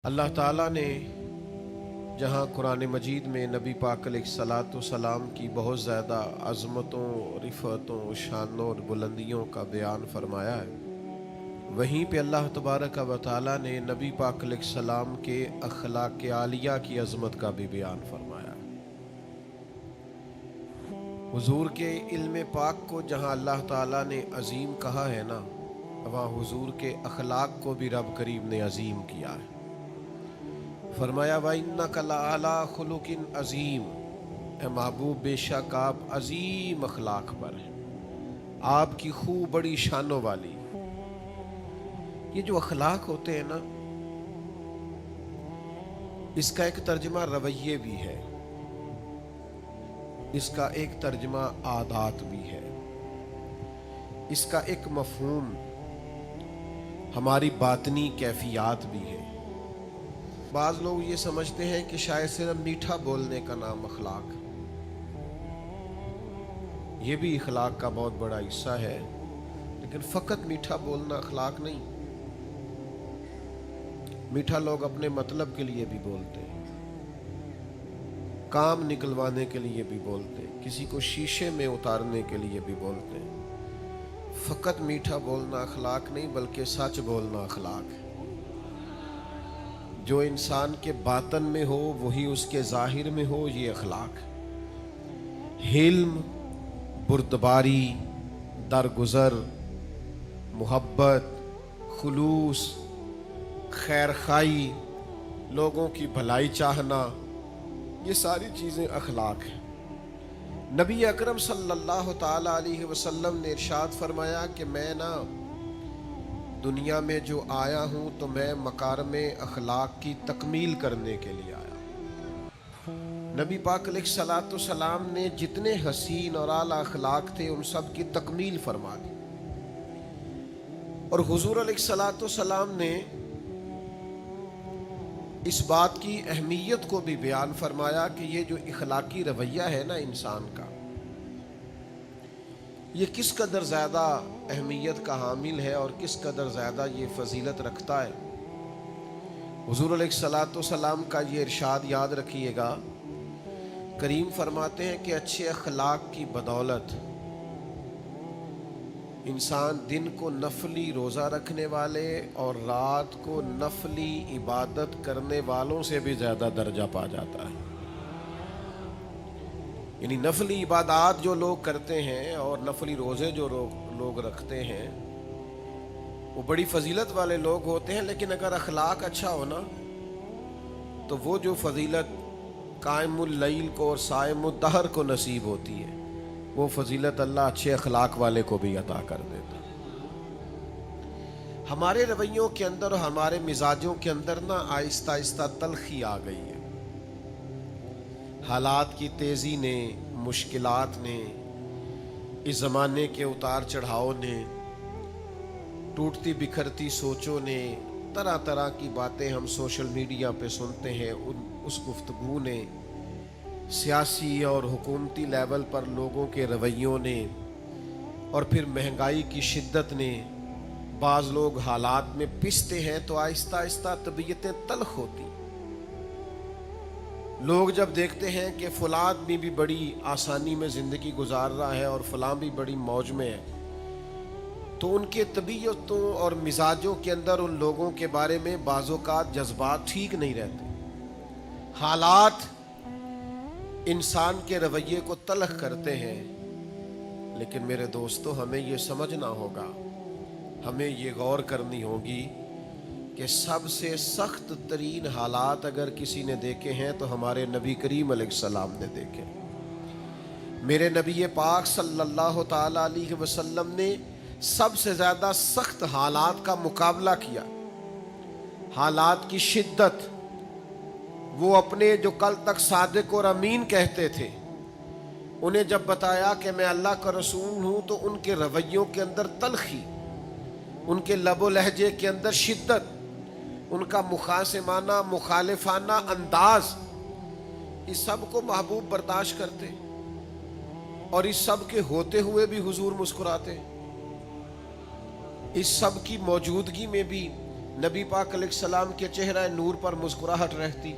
اللہ تعالیٰ نے جہاں قرآن مجید میں نبی پاک علیہ الصلاۃ والسلام کی بہت زیادہ عظمتوں، رفعتوں، شانوں اور بلندیوں کا بیان فرمایا ہے، وہیں پہ اللہ تبارک و تعالیٰ نے نبی پاک علیہ السلام کے اخلاق عالیہ کی عظمت کا بھی بیان فرمایا ہے۔ حضور کے علم پاک کو جہاں اللہ تعالیٰ نے عظیم کہا ہے نا، وہاں حضور کے اخلاق کو بھی رب کریم نے عظیم کیا ہے۔ فرمایا وَإِنَّكَ لَعَلَىٰ خُلُقٍ عَظِيمٍ، اے محبوب بے شک آپ عظیم اخلاق پر ہیں، آپ کی خوب بڑی شانوں والی۔ یہ جو اخلاق ہوتے ہیں نا، اس کا ایک ترجمہ رویے بھی ہے، اس کا ایک ترجمہ عادات بھی ہے، اس کا ایک مفہوم ہماری باطنی کیفیات بھی ہے۔ بعض لوگ یہ سمجھتے ہیں کہ شاید صرف میٹھا بولنے کا نام اخلاق، یہ بھی اخلاق کا بہت بڑا حصہ ہے، لیکن فقط میٹھا بولنا اخلاق نہیں۔ میٹھا لوگ اپنے مطلب کے لیے بھی بولتے ہیں، کام نکلوانے کے لیے بھی بولتے ہیں، کسی کو شیشے میں اتارنے کے لیے بھی بولتے ہیں۔ فقط میٹھا بولنا اخلاق نہیں، بلکہ سچ بولنا اخلاق ہے۔ جو انسان کے باطن میں ہو وہی اس کے ظاہر میں ہو، یہ اخلاق ہے۔ حلم، بردباری، درگزر، محبت، خلوص، خیر خواہی، لوگوں کی بھلائی چاہنا، یہ ساری چیزیں اخلاق ہیں۔ نبی اکرم صلی اللہ تعالی علیہ وسلم نے ارشاد فرمایا کہ میں دنیا میں جو آیا ہوں تو میں مکارم اخلاق کی تکمیل کرنے کے لیے آیا۔ نبی پاک علیہ الصلاۃ والسلام نے جتنے حسین اور اعلیٰ اخلاق تھے ان سب کی تکمیل فرما دی، اور حضور علیہ الصلاۃ والسلام نے اس بات کی اہمیت کو بھی بیان فرمایا کہ یہ جو اخلاقی رویہ ہے نا انسان کا، یہ کس قدر زیادہ اہمیت کا حامل ہے اور کس قدر زیادہ یہ فضیلت رکھتا ہے۔ حضور علیہ الصلاۃ والسلام کا یہ ارشاد یاد رکھیے گا، کریم فرماتے ہیں کہ اچھے اخلاق کی بدولت انسان دن کو نفلی روزہ رکھنے والے اور رات کو نفلی عبادت کرنے والوں سے بھی زیادہ درجہ پا جاتا ہے۔ یعنی نفلی عبادات جو لوگ کرتے ہیں اور نفلی روزے جو لوگ رکھتے ہیں وہ بڑی فضیلت والے لوگ ہوتے ہیں، لیکن اگر اخلاق اچھا ہونا تو وہ جو فضیلت قائم اللیل کو اور صائم الدہر کو نصیب ہوتی ہے، وہ فضیلت اللہ اچھے اخلاق والے کو بھی عطا کر دیتا۔ ہمارے رویوں کے اندر اور ہمارے مزاجوں کے اندر نا آہستہ آہستہ تلخی آ گئی ہے۔ حالات کی تیزی نے، مشکلات نے، اس زمانے کے اتار چڑھاؤ نے، ٹوٹتی بکھرتی سوچوں نے، طرح طرح کی باتیں ہم سوشل میڈیا پہ سنتے ہیں، اس گفتگو نے، سیاسی اور حکومتی لیول پر لوگوں کے رویوں نے، اور پھر مہنگائی کی شدت نے، بعض لوگ حالات میں پستے ہیں تو آہستہ آہستہ طبیعتیں تلخ ہوتی۔ لوگ جب دیکھتے ہیں کہ فلاں بھی بڑی آسانی میں زندگی گزار رہا ہے اور فلاں بھی بڑی موج میں ہے، تو ان کے طبیعتوں اور مزاجوں کے اندر ان لوگوں کے بارے میں بعض اوقات جذبات ٹھیک نہیں رہتے۔ حالات انسان کے رویے کو تلخ کرتے ہیں، لیکن میرے دوستو ہمیں یہ سمجھنا ہوگا، ہمیں یہ غور کرنی ہوگی کہ سب سے سخت ترین حالات اگر کسی نے دیکھے ہیں تو ہمارے نبی کریم علیہ السلام نے دیکھے۔ میرے نبی پاک صلی اللہ تعالی علیہ وسلم نے سب سے زیادہ سخت حالات کا مقابلہ کیا، حالات کی شدت۔ وہ اپنے جو کل تک صادق اور امین کہتے تھے، انہیں جب بتایا کہ میں اللہ کا رسول ہوں تو ان کے رویوں کے اندر تلخی، ان کے لب و لہجے کے اندر شدت، ان کا مخاصمانہ مخالفانہ انداز، اس سب کو محبوب برداشت کرتے، اور اس سب کے ہوتے ہوئے بھی حضور مسکراتے۔ اس سب کی موجودگی میں بھی नबी पाक अलैहिस्सलाम के चेहरा नूर पर मुस्कुराहट रहती।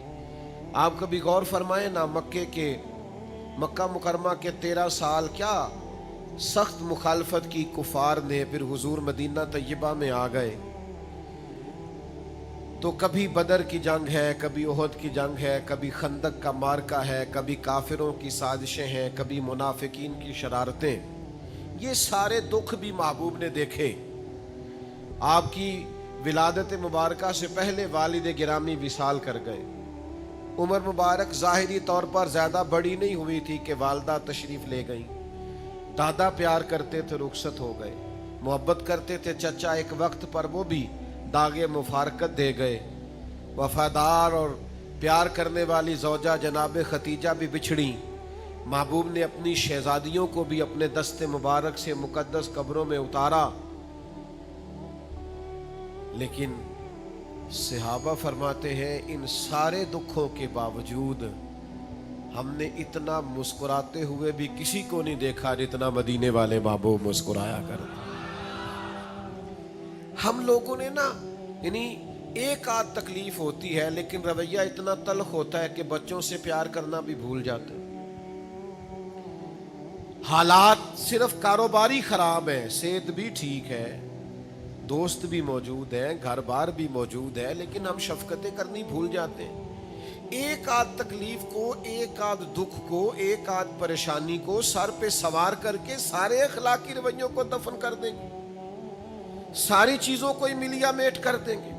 आप कभी गौर फरमाए ना, मक्का मुकरमा के 13 साल क्या सख्त मुखालफत की कुफार ने, फिर हुजूर मदीना तैयबा में आ गए तो कभी बदर की जंग है, कभी ओहद की जंग है, कभी खंदक का मार्का है, कभी काफिरों की साजिशें हैं, कभी मुनाफिकीन की शरारतें। ये सारे दुख भी महबूब ने देखे। आपकी विलादत मुबारका से पहले वालिद गिरामी विसाल कर गए। उम्र मुबारक ज़ाहिरी तौर पर ज़्यादा बड़ी नहीं हुई थी कि वालदा तशरीफ़ ले गई। दादा प्यार करते थे, रुखसत हो गए। मोहब्बत करते थे चचा, एक वक्त पर वो भी दागे मुफारकत दे गए। वफादार और प्यार करने वाली ज़ौजा जनाब खतीजा भी बिछड़ी। महबूब ने अपनी शहजादियों को भी अपने दस्ते मुबारक से मुकद्दस कब्रों में उतारा। लेकिन सहाबा फरमाते हैं, इन सारे दुखों के बावजूद हमने इतना मुस्कुराते हुए भी किसी को नहीं देखा जितना मदीने वाले महबूब मुस्कुराया करते। हम लोगों ने ना, यानी एक आध तकलीफ होती है लेकिन रवैया इतना तल्ख होता है कि बच्चों से प्यार करना भी भूल जाते हैं। हालात सिर्फ कारोबारी खराब है, सेहत भी ठीक है, दोस्त भी मौजूद हैं, घर बार भी मौजूद है, लेकिन हम शफकतें करनी भूल जाते हैं। एक आध तकलीफ को, एक आध दुख को, एक आध परेशानी को सर पे सवार करके सारे अखलाकी रवैयों को दफन कर देंगे, सारी चीजों को ही मिलिया मेट कर देंगे।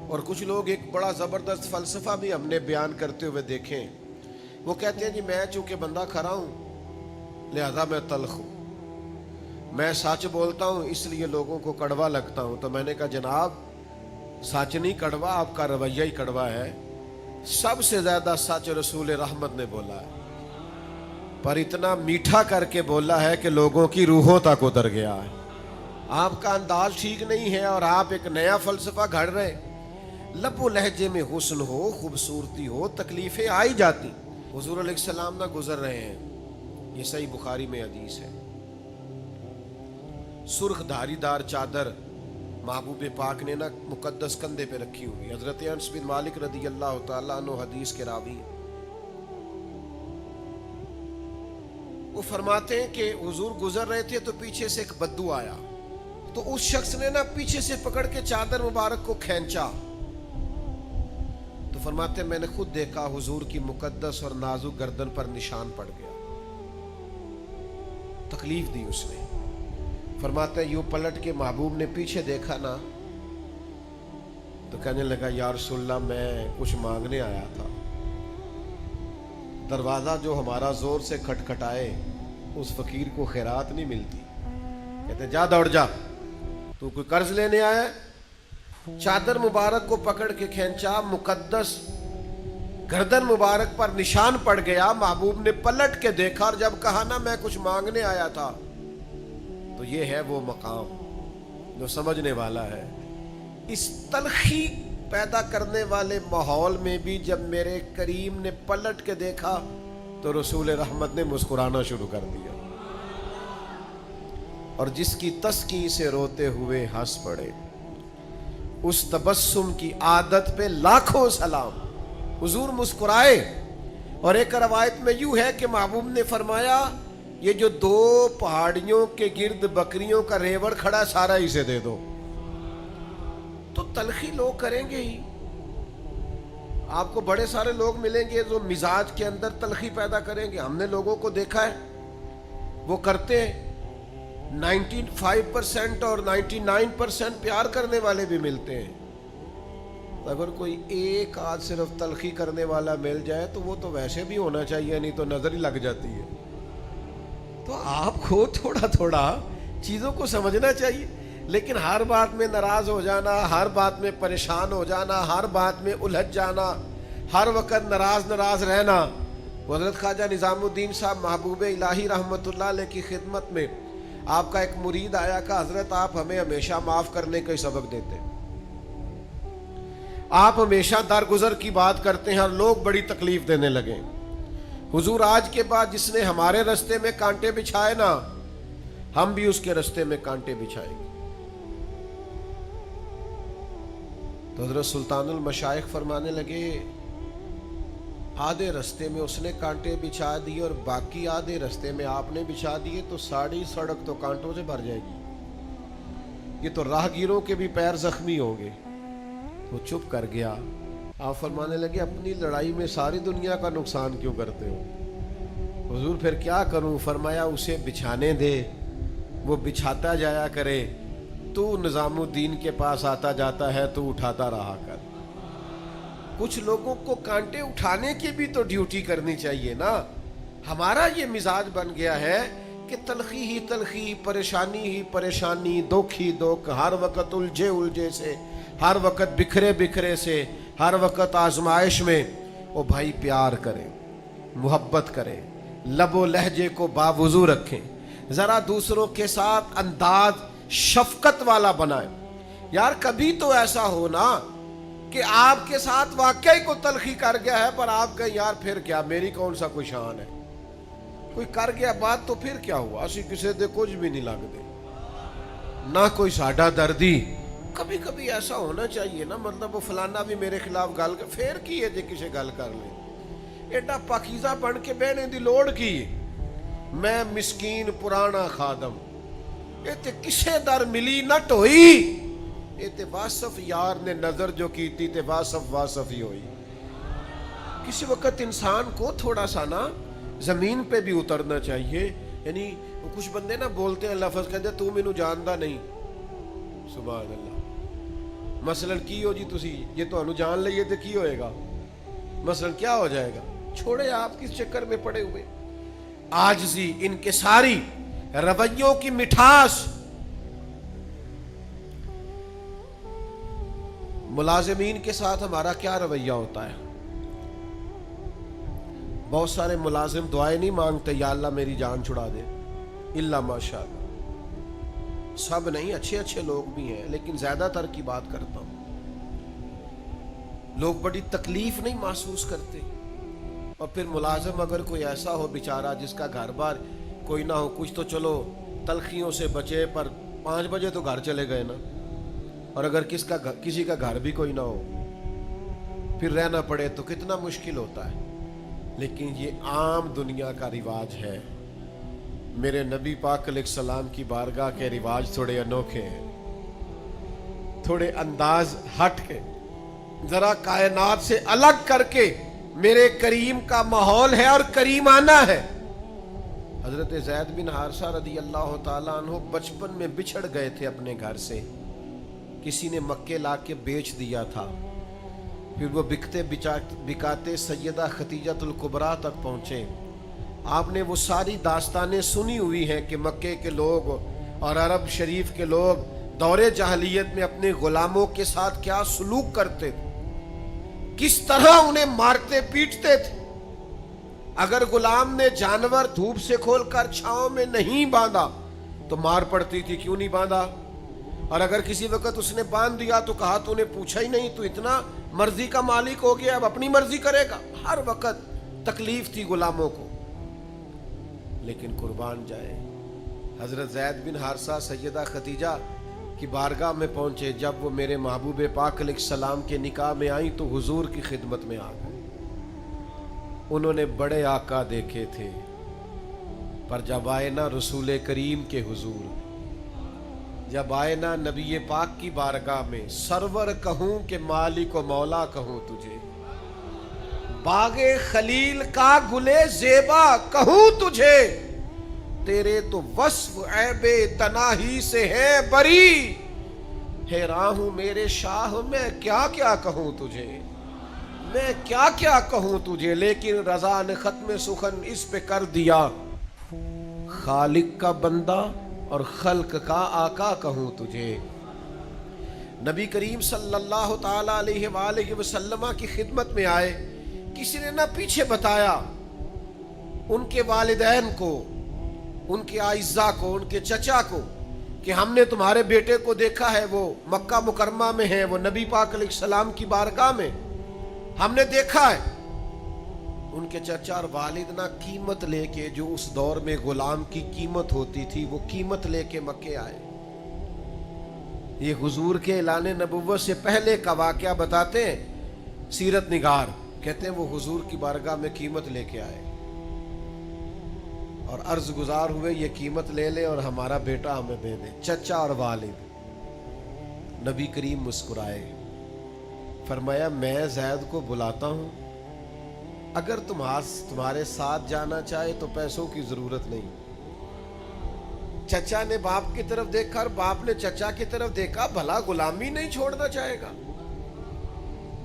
और कुछ लोग एक बड़ा जबरदस्त फलसफा भी हमने बयान करते हुए देखे। वो कहते हैं जी मैं चूंकि बंदा खरा हूं लिहाजा मैं तल्ख हूं, मैं सच बोलता हूं इसलिए लोगों को कड़वा लगता हूं। तो मैंने कहा जनाब सच नहीं कड़वा, आपका रवैया ही कड़वा है। सबसे ज्यादा सच रसूल रहमत ने बोला है, पर इतना मीठा करके बोला है कि लोगों की रूहों तक उतर गया है। आपका अंदाज ठीक नहीं है और आप एक नया फलसफा घड़ रहे। लबो लहजे में हुस्न हो, खूबसूरती हो, तकलीफें आई जाती। हुजूर अलैहिस्सलाम ना गुजर रहे हैं, ये सही बुखारी में हदीस है। सुर्ख धारीदार चादर महबूब पाक ने ना मुकद्दस कंधे पे रखी हुई। हजरत अनस बिन मालिक रदी अल्लाह तआला अन्हु हदीस के रावी, वो फरमाते हैं कि हुजूर गुजर रहे थे तो पीछे से एक बद्दू आया, तो उस शख्स ने ना पीछे से पकड़ के चादर मुबारक को खींचा। तो फरमाते मैंने खुद देखा हुजूर की मुकद्दस और नाजुक गर्दन पर निशान पड़ गया, तकलीफ दी उसने। फरमाते यूं पलट के महबूब ने पीछे देखा ना तो कहने लगा या रसूलल्लाह मैं कुछ मांगने आया था। दरवाजा जो हमारा जोर से खटखटाए उस फकीर को खैरात नहीं मिलती। कहते जा दौड़ जा, तू कोई कर्ज लेने आया? चादर मुबारक को पकड़ के खींचा, मुकद्दस गर्दन मुबारक पर निशान पड़ गया। महबूब ने पलट के देखा और जब कहा ना मैं कुछ मांगने आया था, तो ये है वो मकाम जो समझने वाला है। इस तलखी पैदा करने वाले माहौल में भी जब मेरे करीम ने पलट के देखा तो रसूल रहमत ने मुस्कुराना शुरू कर दिया, और जिसकी तस्की से रोते हुए हंस पड़े उस तबस्सुम की आदत पे लाखों सलाम। हुजूर मुस्कुराए। और एक रवायत में यूं है कि महबूब ने फरमाया ये जो 2 पहाड़ियों के गिर्द बकरियों का रेवड़ खड़ा सारा इसे दे दो। तो तलखी लोग करेंगे ही। आपको बड़े सारे लोग मिलेंगे जो मिजाज के अंदर तलखी पैदा करेंगे। हमने लोगों को देखा है वो करते हैं। 95% और 99% प्यार करने वाले भी मिलते हैं। अगर कोई एक आध सिर्फ तलखी करने वाला मिल जाए तो वो तो वैसे भी होना चाहिए, नहीं तो नजर ही लग जाती है। तो आपको थोड़ा थोड़ा चीजों को समझना चाहिए, लेकिन हर बात में नाराज हो जाना, हर बात में परेशान हो जाना, हर बात में उलझ जाना, हर वक्त नाराज रहना। हज़रत ख्वाजा निज़ामुद्दीन साहब महबूब इलाही रहमतुल्लाह अलैह की खिदमत में आपका एक मुरीद आया का हजरत आप हमें हमेशा माफ करने का ही सबक देते, आप हमेशा दरगुजर की बात करते हैं और लोग बड़ी तकलीफ देने लगे। हुजूर आज के बाद जिसने हमारे रास्ते में कांटे बिछाए ना, हम भी उसके रास्ते में कांटे बिछाएंगे। تو حضرت سلطان المشائخ فرمانے لگے آدھے رستے میں اس نے کانٹے بچھا دیے اور باقی آدھے رستے میں آپ نے بچھا دیے تو ساری سڑک تو کانٹوں سے بھر جائے گی، یہ تو راہگیروں کے بھی پیر زخمی ہوں گے۔ وہ چپ کر گیا۔ آپ فرمانے لگے اپنی لڑائی میں ساری دنیا کا نقصان کیوں کرتے ہو؟ حضور پھر کیا کروں؟ فرمایا اسے بچھانے دے، وہ بچھاتا جایا کرے، تو نظام الدین کے پاس آتا جاتا ہے تو اٹھاتا رہا کر۔ کچھ لوگوں کو کانٹے اٹھانے کی بھی تو ڈیوٹی کرنی چاہیے نا۔ ہمارا یہ مزاج بن گیا ہے کہ تلخی ہی تلخی، پریشانی ہی پریشانی، دکھ ہی دکھ، ہر وقت الجھے الجھے سے، ہر وقت بکھرے بکھرے سے، ہر وقت آزمائش میں۔ او بھائی پیار کریں، محبت کریں، لب و لہجے کو باوضو رکھیں، ذرا دوسروں کے ساتھ انداز شفقت والا بنائیں۔ یار کبھی تو ایسا ہونا کہ آپ کے ساتھ واقعی کو تلخی کر گیا ہے پر آپ کہیں یار پھر کیا، میری کون سا کوئی شان ہے، کوئی کر گیا بات تو پھر کیا ہوا، اسی کسی دے کچھ بھی نہیں لگ دے، نہ کوئی ساڈا دردی۔ کبھی کبھی ایسا ہونا چاہیے نا، مطلب وہ فلانا بھی میرے خلاف گل کر، پھر کی ہے جے کسے گل کر لے، ایڈا پاکیزہ بن کے بہنے دی لوڑ کی، میں مسکین پرانا خادم، یہ تے کسے در ملی نہ ٹوئی، یہ تے واصف یار نے نظر جو کی تھی تے واصف ہی ہوئی۔ کسی وقت انسان کو تھوڑا سا نا زمین پہ بھی اترنا چاہیے۔ یعنی کچھ بندے نا بولتے ہیں لفظ کہتے تو مینوں جاندا نہیں، سبحان اللہ، مثلاً کی ہو جی تسی یہ تو انو جان لئیے تو کی ہوئے گا، مثلاً کیا ہو جائے گا، چھوڑے آپ کس چکر میں پڑے ہوئے۔ عاجزی، انکساری، رویوں کی مٹھاس۔ ملازمین کے ساتھ ہمارا کیا رویہ ہوتا ہے؟ بہت سارے ملازم دعائیں نہیں مانگتے یا اللہ میری جان چھڑا دے، الا ماشاءاللہ، سب نہیں، اچھے اچھے لوگ بھی ہیں، لیکن زیادہ تر کی بات کرتا ہوں، لوگ بڑی تکلیف نہیں محسوس کرتے۔ اور پھر ملازم اگر کوئی ایسا ہو بیچارہ جس کا گھر بار کوئی نہ ہو، کچھ تو چلو تلخیوں سے بچے، پر 5 بجے تو گھر چلے گئے نا، اور اگر کسی کا گھر بھی کوئی نہ ہو پھر رہنا پڑے تو کتنا مشکل ہوتا ہے۔ لیکن یہ عام دنیا کا رواج ہے۔ میرے نبی پاک علیہ السلام کی بارگاہ کے رواج تھوڑے انوکھے ہیں، تھوڑے انداز ہٹ کے، ذرا کائنات سے الگ کر کے میرے کریم کا ماحول ہے اور کریمانہ ہے۔ حضرت زید بن حارثہ رضی اللہ تعالیٰ عنہ بچپن میں بچھڑ گئے تھے اپنے گھر سے، کسی نے مکے لا کے بیچ دیا تھا، پھر وہ بکتے بکاتے سیدہ خدیجہ الکبریٰ تک پہنچے۔ آپ نے وہ ساری داستانیں سنی ہوئی ہیں کہ مکے کے لوگ اور عرب شریف کے لوگ دور جاہلیت میں اپنے غلاموں کے ساتھ کیا سلوک کرتے تھے، کس طرح انہیں مارتے پیٹتے تھے۔ اگر غلام نے جانور دھوپ سے کھول کر چھاؤں میں نہیں باندھا تو مار پڑتی تھی، کیوں نہیں باندھا؟ اور اگر کسی وقت اس نے باندھ دیا تو کہا تو نے پوچھا ہی نہیں، تو اتنا مرضی کا مالک ہو گیا، اب اپنی مرضی کرے گا۔ ہر وقت تکلیف تھی غلاموں کو، لیکن قربان جائے حضرت زید بن حارثہ سیدہ خدیجہ کی بارگاہ میں پہنچے، جب وہ میرے محبوب پاک علیہ السلام کے نکاح میں آئیں تو حضور کی خدمت میں آ گئے۔ انہوں نے بڑے آقا دیکھے تھے، پر جب آئے نا رسول کریم کے حضور، جب آئے نا نبی پاک کی بارگاہ میں، سرور کہوں کہ مالک و مولا کہوں تجھے، باغ خلیل کا گلے زیبا کہوں تجھے، تیرے تو وصف عیب تناہی سے ہے بری، حیران ہوں میرے شاہ میں کیا کیا کہوں تجھے، میں کیا کیا کہوں تجھے، لیکن رضا نے ختم سخن اس پہ کر دیا، خالق کا بندہ اور خلق کا آقا کہوں تجھے۔ نبی کریم صلی اللہ تعالی علیہ وآلہ وسلم کی خدمت میں آئے، کسی نے نہ پیچھے بتایا ان کے والدین کو، ان کے اعزاء کو، ان کے چچا کو کہ ہم نے تمہارے بیٹے کو دیکھا ہے، وہ مکہ مکرمہ میں ہے، وہ نبی پاک علیہ السلام کی بارگاہ میں ہم نے دیکھا ہے۔ ان کے چچا اور والد نہ قیمت لے کے، جو اس دور میں غلام کی قیمت ہوتی تھی، وہ قیمت لے کے مکے آئے۔ ये हुजूर के ऐलान नबुव्वत से पहले का वाक़या बताते हैं सीरत निगार, कहते हैं वो हुजूर की बारगाह में कीमत लेके आए और अर्ज गुजार हुए ये कीमत ले ले और हमारा बेटा हमें दे दे, चचा और वालिद। नबी करीम मुस्कुराए, फरमाया मैं ज़ैद को बुलाता हूँ, अगर तुम्हारे साथ जाना चाहे तो पैसों की जरूरत नहीं। चचा ने बाप की तरफ देखा और बाप ने चचा की तरफ देखा, भला गुलामी नहीं छोड़ना चाहेगा,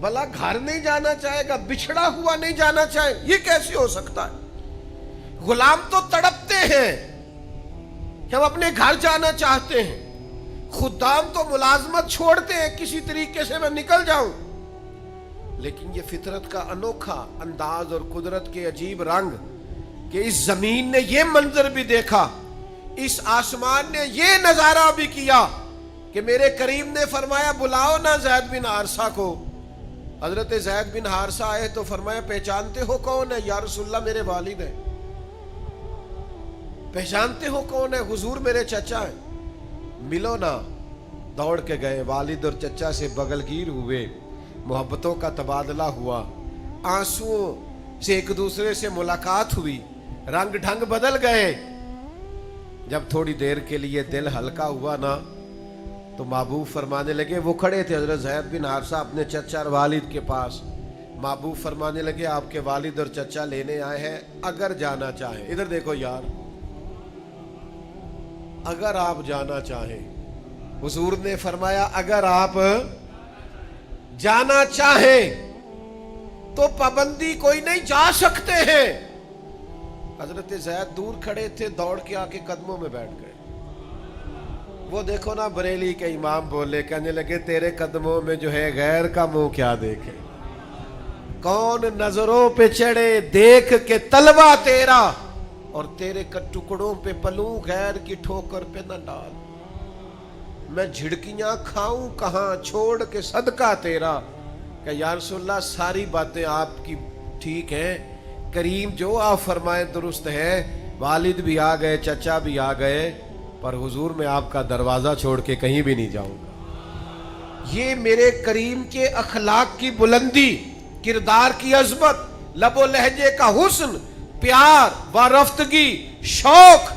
भला घर नहीं जाना चाहेगा, बिछड़ा हुआ नहीं जाना चाहे, ये कैसे हो सकता है? गुलाम तो तड़पते हैं कि हम अपने घर जाना चाहते हैं, खुदाम तो मुलाजमत छोड़ते हैं किसी तरीके से मैं निकल जाऊं। लेकिन ये फितरत का अनोखा अंदाज और कुदरत के अजीब रंग कि इस जमीन ने ये मंजर भी देखा, इस आसमान ने ये नजारा भी किया कि मेरे करीम ने फरमाया बुलाओ ना ज़ैद बिन हारसा को। हजरत ज़ैद बिन हारसा आए तो फरमाया पहचानते हो कौन है? या रसूलल्लाह मेरे वालिद है। पहचानते हो कौन है? हुजूर मेरे चचा है। मिलो ना। दौड़ के गए, वालिद और चचा से बगलगीर हुए, मोहब्बतों का तबादला हुआ, आंसुओं से एक दूसरे से मुलाकात हुई, रंग ढंग बदल गए। जब थोड़ी देर के लिए दिल हल्का हुआ ना तो महबूब फरमाने लगे, वो खड़े थे हजरत ज़ैद बिन हारसा अपने चचा और वालिद के पास, महबूब फरमाने लगे आपके वालिद और चचा लेने आए हैं, अगर जाना चाहें। इधर देखो यार, अगर आप जाना चाहें। हुजूर ने फरमाया अगर आप जाना चाहें तो पाबंदी कोई नहीं, जा सकते हैं। हजरत ज़ैद दूर खड़े थे, दौड़ के आके कदमों में बैठ गए। वो देखो ना बरेली के इमाम बोले, कहने लगे तेरे कदमों में जो है गैर का मुंह क्या देखे, कौन नजरों पे चढ़े देख के तलवा तेरा, और तेरे टुकड़ों पे पलूं गैर की ठोकर पे न डाल। मैं झिड़कियां खाऊं कहां छोड़ के सदका तेरा। कि या रसूलल्लाह सारी बातें आपकी ठीक हैं, करीम जो आप फरमाए दुरुस्त है, वालिद भी आ गए, चचा भी आ गए, पर हुजूर मैं आपका दरवाजा छोड़ के कहीं भी नहीं जाऊंगा। ये मेरे करीम के अखलाक की बुलंदी, किरदार की अजमत, लबो लहजे का हुस्न, प्यार व रफ्तगी, शौक,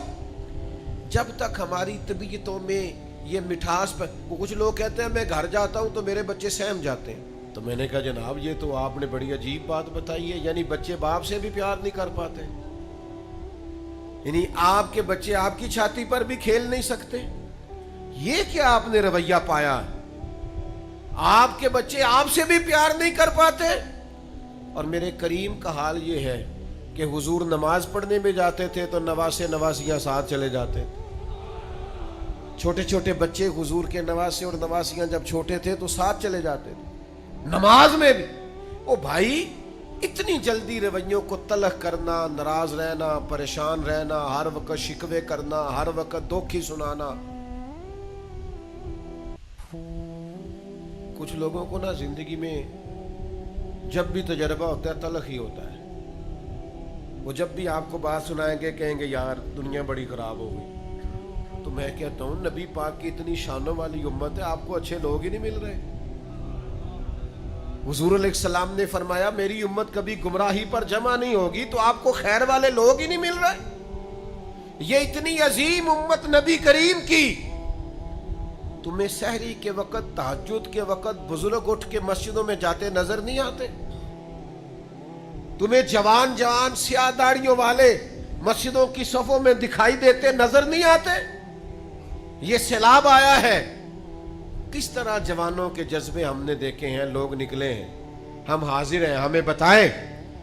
जब तक हमारी तबीयतों में ये मिठास पर, कुछ लोग कहते हैं मैं घर जाता हूं तो मेरे बच्चे सहम जाते हैं। तो मैंने कहा जनाब ये तो आपने बड़ी अजीब बात बताई है, यानी बच्चे बाप से भी प्यार नहीं कर पाते, यानी आपके बच्चे आपकी छाती पर भी खेल नहीं सकते। ये क्या आपने रवैया पाया? आपके बच्चे आपसे भी प्यार नहीं कर पाते। और मेरे करीम का हाल ये है कि हुजूर नमाज पढ़ने में जाते थे तो नवासे नवासियां साथ चले जाते थे। छोटे छोटे बच्चे हुजूर के नवासे और नवासियां जब छोटे थे तो साथ चले जाते थे नमाज में भी। ओ भाई, इतनी जल्दी रवैयों को तलख करना, नाराज रहना, परेशान रहना, हर वक्त शिकवे करना, हर वक्त दोखी सुनाना। कुछ लोगों को ना जिंदगी में जब भी तजर्बा होता है तलख ही होता है। वो जब भी आपको बात सुनाएंगे कहेंगे यार दुनिया बड़ी खराब हो गई। तो मैं कहता हूं नबी पाक की इतनी शानों वाली उम्मत है, आपको अच्छे लोग ही नहीं मिल रहे। हुजूर अलैहिस्सलाम ने फरमाया मेरी उम्मत कभी गुमराही पर जमा नहीं होगी, तो आपको खैर वाले लोग ही नहीं मिल रहे। ये इतनी अजीम उम्मत नबी करीम की, तुम्हें सहरी के वक्त, तहज्जुद के वक्त बुजुर्ग उठ के मस्जिदों में जाते नजर नहीं आते? तुम्हें जवान जवान स्याह दाढ़ियों वाले मस्जिदों की सफों में दिखाई देते नजर नहीं आते? ये सैलाब आया है, किस तरह जवानों के जज्बे हमने देखे हैं, लोग निकले हैं, हम हाजिर हैं, हमें बताएं।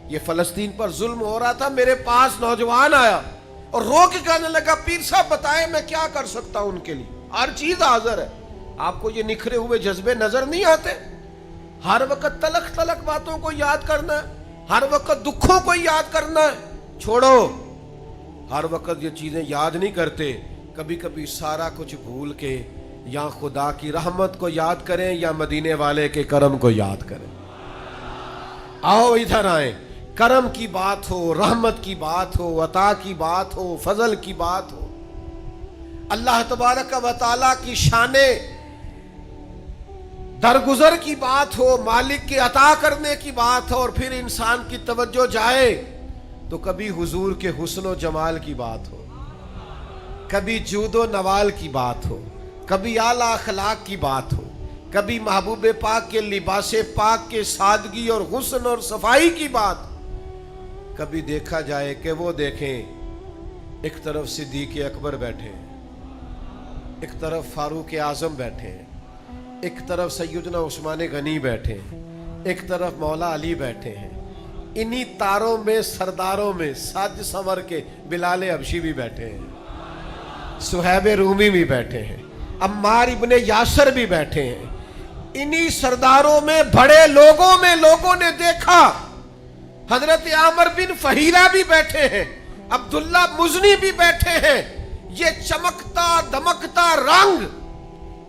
ये फलस्तीन पर जुल्म हो रहा था, मेरे पास नौजवान आया और रो के कहने लगा पीर साहब बताएं मैं क्या कर सकता हूं उनके लिए, हर चीज हाजिर है। आपको ये निखरे हुए जज्बे नजर नहीं आते? हर वक्त तलख तलख बातों को याद करना है, हर वक्त दुखों को याद करना है। छोड़ो, हर वक्त ये चीजें याद नहीं करते, कभी कभी सारा कुछ भूल के या खुदा की रहमत को याद करें या मदीने वाले के करम को याद करें। आओ इधर आए, करम की बात हो, रहमत की बात हो, अता की बात हो, फजल की बात हो, अल्लाह तबारक व तआला की शाने दरगुजर की बात हो, मालिक के अता करने की बात हो, और फिर इंसान की तवज्जो जाए तो कभी हुजूर के हुस्न जमाल की बात हो, कभी जूदो नवाल की बात हो, कभी आला अखलाक की बात हो, कभी महबूब पाक के लिबासे पाक के सादगी और हुस्न और सफाई की बात, कभी देखा जाए कि वो देखें एक तरफ सिद्दीक अकबर बैठे हैं, एक तरफ फारूक आजम बैठे हैं, एक तरफ सैयदना उस्मान गनी बैठे हैं, एक तरफ मौला अली बैठे हैं, इन्हीं तारों में सरदारों में साज संवर के बिलाल हबशी भी बैठे हैं, सुहैब रूमी भी बैठे हैं, अम्मार इब्ने यासर भी बैठे हैं। इन्हीं सरदारों में बड़े लोगों में लोगों ने देखा हजरत आमर बिन फहीरा भी बैठे हैं, अब्दुल्ला मुजनी भी बैठे हैं। ये चमकता दमकता रंग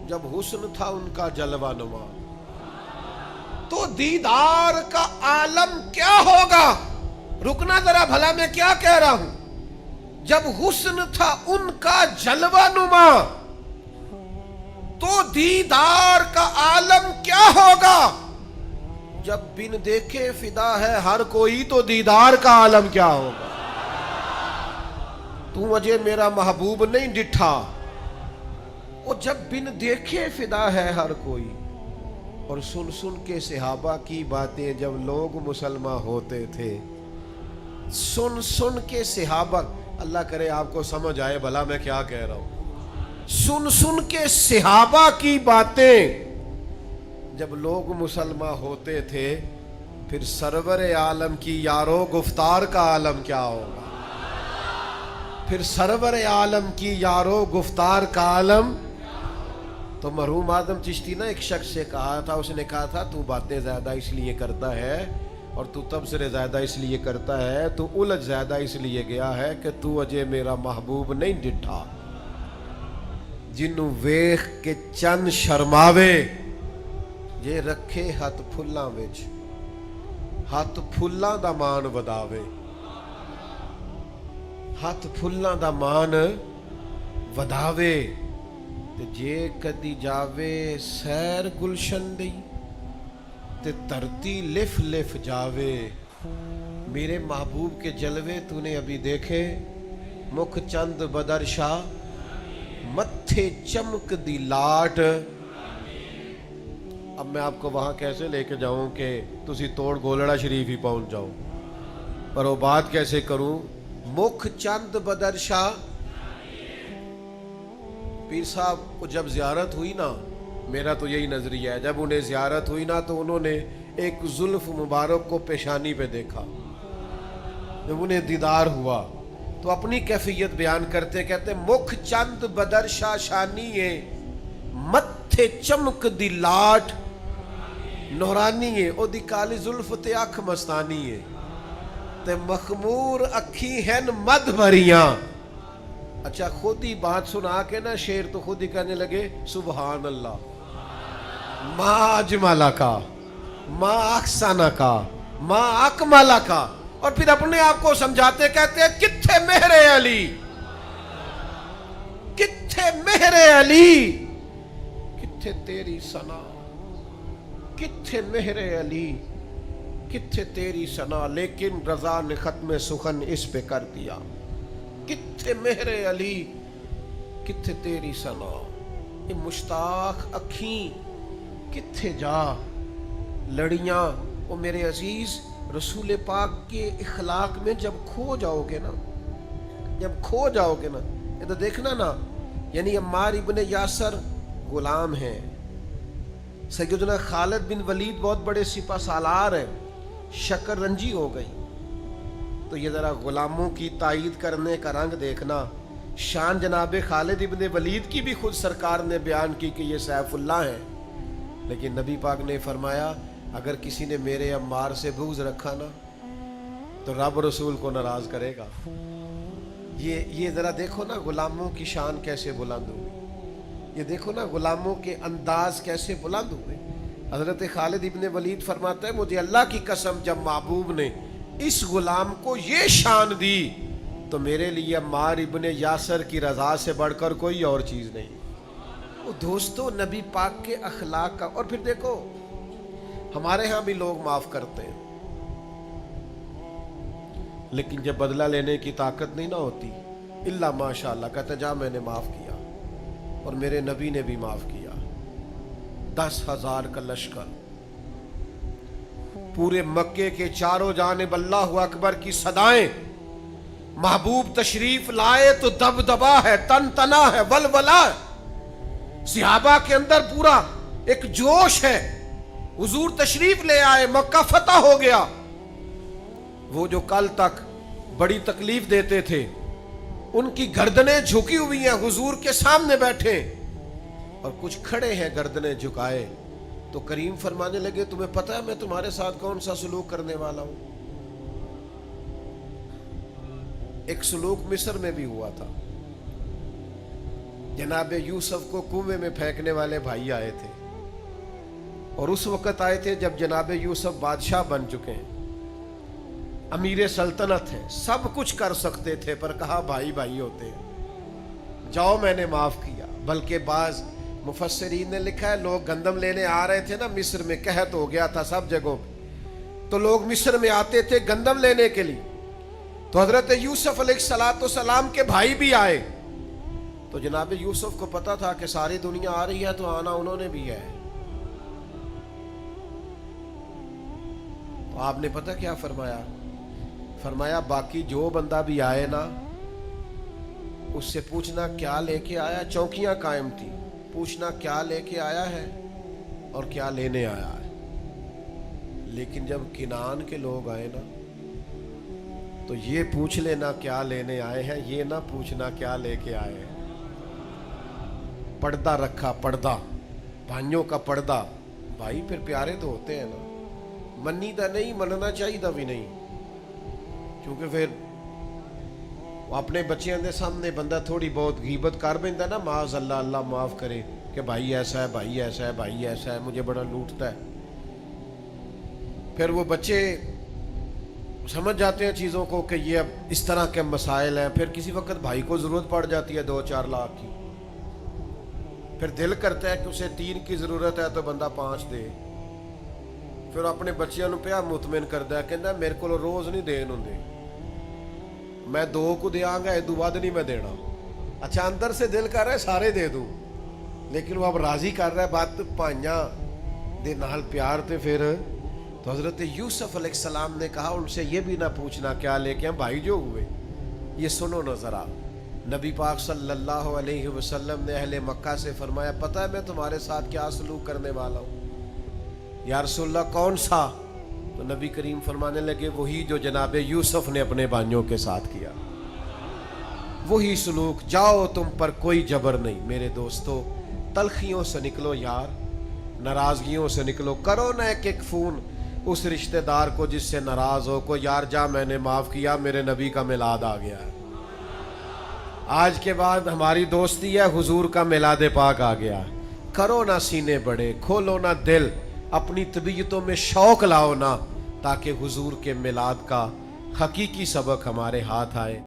जब हुस्न था उनका जलवा नुमा, तो दीदार का आलम क्या होगा। रुकना जरा भला, मैं क्या कह रहा हूं। जब हुस्न था उनका जलवा नुमा, तो दीदार का आलम क्या होगा। जब बिन देखे फिदा है हर कोई, तो दीदार का आलम क्या होगा। तू अजय मेरा महबूब नहीं डिठा, और जब बिन देखे फिदा है हर कोई। और सुन सुन के सहाबा की बातें जब लोग मुसलमान होते थे, सुन सुन के सहाबा, अल्लाह करे आपको समझ आए भला मैं क्या कह रहा हूं। सुन सुन के सहाबा की बातें जब लोग मुसलमान होते थे, फिर सरवर आलम की यारो गुफ्तार का आलम क्या होगा। फिर सरवर आलम की यारो गुफ्तार का आलम। तो मरहूम आदम चिश्ती ना एक शख्स से कहा था, उसने कहा था तू बातें ज्यादा इसलिए करता है और तू तबसरे ज्यादा इसलिए करता है, तू उलझ ज्यादा इसलिए गया है कि तू अजय मेरा महबूब नहीं डिठा। जिन्नू वेख के चन शर्मावे, जे रखे हथ फुल्लां विच, हथ फुल्लां दा मान वधावे, हथ फुल्लां दा मान वधावे। ते जे कदी जावे सैर गुलशन दी, ते धरती लिफ लिफ जावे। मेरे महबूब के जलवे तूने अभी देखे, मुख चंद बदरशा, मत्थे चमक दी लाट। अब मैं आपको वहां कैसे लेके जाऊं कि तुसी तोड़ गोलड़ा शरीफ ही पहुंच जाओ, पर वो बात कैसे करूं। मुख चंद बदरशा, पीर साहब को जब जियारत हुई ना, मेरा तो यही नजरिया है, जब उन्हें जियारत हुई ना तो उन्होंने एक जुल्फ मुबारक को पेशानी पे देखा। जब उन्हें दीदार हुआ तो अपनी कैफियत बयान करते कहते, मुख चंद बदरशा शानी है, मत्थे चमक दी लाट नौरानी है, ओदी काली जुल्फ ते अख मस्तानी है, ते मखमूर अखी हैन मद भरियां। अच्छा, खुद ही बात सुना के ना शेर तो खुद ही कहने लगे सुबहान अल्लाह, मा अजमला का, मा अहसना का, मा अकमला का। और फिर अपने आप को समझाते कहते हैं कित्थे मेहरे अली, कित्थे मेहरे अली, कित्थे तेरी सना, कित्थे मेहरे अली, कित्थे तेरी सना। लेकिन रजा ने खत्म सुखन इस पे कर दिया, कित्थे मेहरे अली, कित्थे तेरी सना। ये मुश्ताक अखी कित्थे जा लड़ियां। ओ मेरे अजीज, रसूल पाक के इखलाक में जब खो जाओगे ना, जब खो जाओगे ना, ये तो देखना ना, यानी अम्मार इब्ने यासर गुलाम हैं, सैयदना खालिद बिन वलीद बहुत बड़े सिपा सालार हैं, शक्कर रंजी हो गई। तो ये जरा गुलामों की तायीद करने का रंग देखना। शान जनाब खालिद इब्ने वलीद की भी खुद सरकार ने बयान की कि ये सैफुल्लाह हैं, लेकिन नबी पाक ने फरमाया अगर किसी ने मेरे अम्मार से बुग़्ज़ रखा ना तो रब रसूल को नाराज करेगा। ये जरा देखो ना गुलामों की शान कैसे बुलंद हुई, ये देखो ना गुलामों के अंदाज कैसे बुलंद हुए। हजरत खालिद इब्ने वलीद फरमाता है, मुझे अल्लाह की कसम जब महबूब ने इस गुलाम को ये शान दी तो मेरे लिए अम्मार इब्ने यासर की रजा से बढ़कर कोई और चीज नहीं। वो दोस्तों नबी पाक के अखलाक का। और फिर देखो हमारे यहाँ भी लोग माफ करते हैं, लेकिन जब बदला लेने की ताकत नहीं ना होती, इल्ला माशाअल्लाह कहते जा मैंने माफ किया, और मेरे नबी ने भी माफ किया। 10,000 का लश्कर, पूरे मक्के के चारों जानिब अल्लाहु अकबर की सदाएं, महबूब तशरीफ लाए तो दबदबा है, तन तना है, वलवला है, सिहाबा के अंदर पूरा एक जोश है। हुजूर तशरीफ ले आए, मक्का फतह हो गया। वो जो कल तक बड़ी तकलीफ देते थे, उनकी गर्दनें झुकी हुई हैं, हुजूर के सामने बैठे, और कुछ खड़े हैं गर्दनें झुकाए। तो करीम फरमाने लगे तुम्हें पता है मैं तुम्हारे साथ कौन सा सलूक करने वाला हूं। एक सलूक मिस्र में भी हुआ था। जनाब यूसुफ को कुएं में फेंकने वाले भाई आए थे, और उस वक्त आए थे जब जनाब यूसुफ बादशाह बन चुके हैं, अमीर सल्तनत है, सब कुछ कर सकते थे, पर कहा भाई भाई होते हैं, जाओ मैंने माफ किया। बल्कि बाज मुफस्सिरीन ने लिखा है लोग गंदम लेने आ रहे थे ना मिस्र में, कहत हो गया था सब जगहों पे, तो लोग मिस्र में आते थे गंदम लेने के लिए। तो हजरत यूसुफ अलैहिस्सलाम के भाई भी आए, तो जनाब यूसुफ को पता था कि सारी दुनिया आ रही है, तो आना उन्होंने भी है। तो आपने पता क्या फरमाया? फरमाया बाकी जो बंदा भी आए ना, उससे पूछना क्या लेके आया। चौकियां कायम थी, पूछना क्या लेके आया है और क्या लेने आया है। लेकिन जब किनान के लोग आए ना, तो ये पूछ लेना क्या लेने आए हैं, ये ना पूछना क्या लेके आए हैं। पर्दा रखा, पर्दा, भाइयों का पर्दा। भाई फिर प्यारे तो होते हैं ना, मन्नी दा नहीं, मनना चाहिए भी नहीं, क्योंकि फिर अपने बच्चों के सामने बंदा थोड़ी बहुत गीबत कर बैठता ना, माज अल्लाह, अल्लाह माफ करे कि भाई ऐसा है, भाई ऐसा है, भाई ऐसा है, मुझे बड़ा लूटता है। फिर वो बच्चे समझ जाते हैं चीज़ों को कि ये अब इस तरह के मसाइल हैं। फिर किसी वक्त भाई को ज़रूरत पड़ जाती है 2-4 लाख की, फिर दिल करता है कि उसे 3 की ज़रूरत है तो बंदा 5 दे। फिर अपने बच्चों को पिया मुतमिन करता है, कहता मेरे को रोज़ नहीं देन होंगे, मैं 2 को देंगा, इदू वध नहीं मैं देना। अच्छा अंदर से दिल कर रहा है सारे दे दूँ, लेकिन वो अब राजी कर रहा है बात भाइयां दे नाल प्यार। तो फिर तो हज़रत यूसुफ अलैहिस्सलाम ने कहा उनसे ये भी ना पूछना क्या लेके हम भाई जो हुए। ये सुनो न ज़रा, नबी पाक सल्लल्लाहु अलैहि वसल्लम ने अहले मक्का से फरमाया पता है मैं तुम्हारे साथ क्या सलूक करने वाला हूँ। या रसूलल्लाह कौन सा? तो नबी करीम फरमाने लगे वही जो जनाब यूसुफ ने अपने भाइयों के साथ किया, वही सलूक। जाओ तुम पर कोई जबर नहीं। मेरे दोस्तों, तलखियों से निकलो यार, नाराजगियों से निकलो। करो ना एक एक फ़ोन उस रिश्तेदार को जिससे नाराज हो को, यार जा मैंने माफ़ किया, मेरे नबी का मिलाद आ गया है, आज के बाद हमारी दोस्ती है, हुजूर का मिलाद पाक आ गया। करो ना सीने बड़े, खोलो ना दिल, अपनी तबीयतों में शौक लाओ ना, ताकि हुजूर के मिलाद का हकीकी सबक हमारे हाथ आए।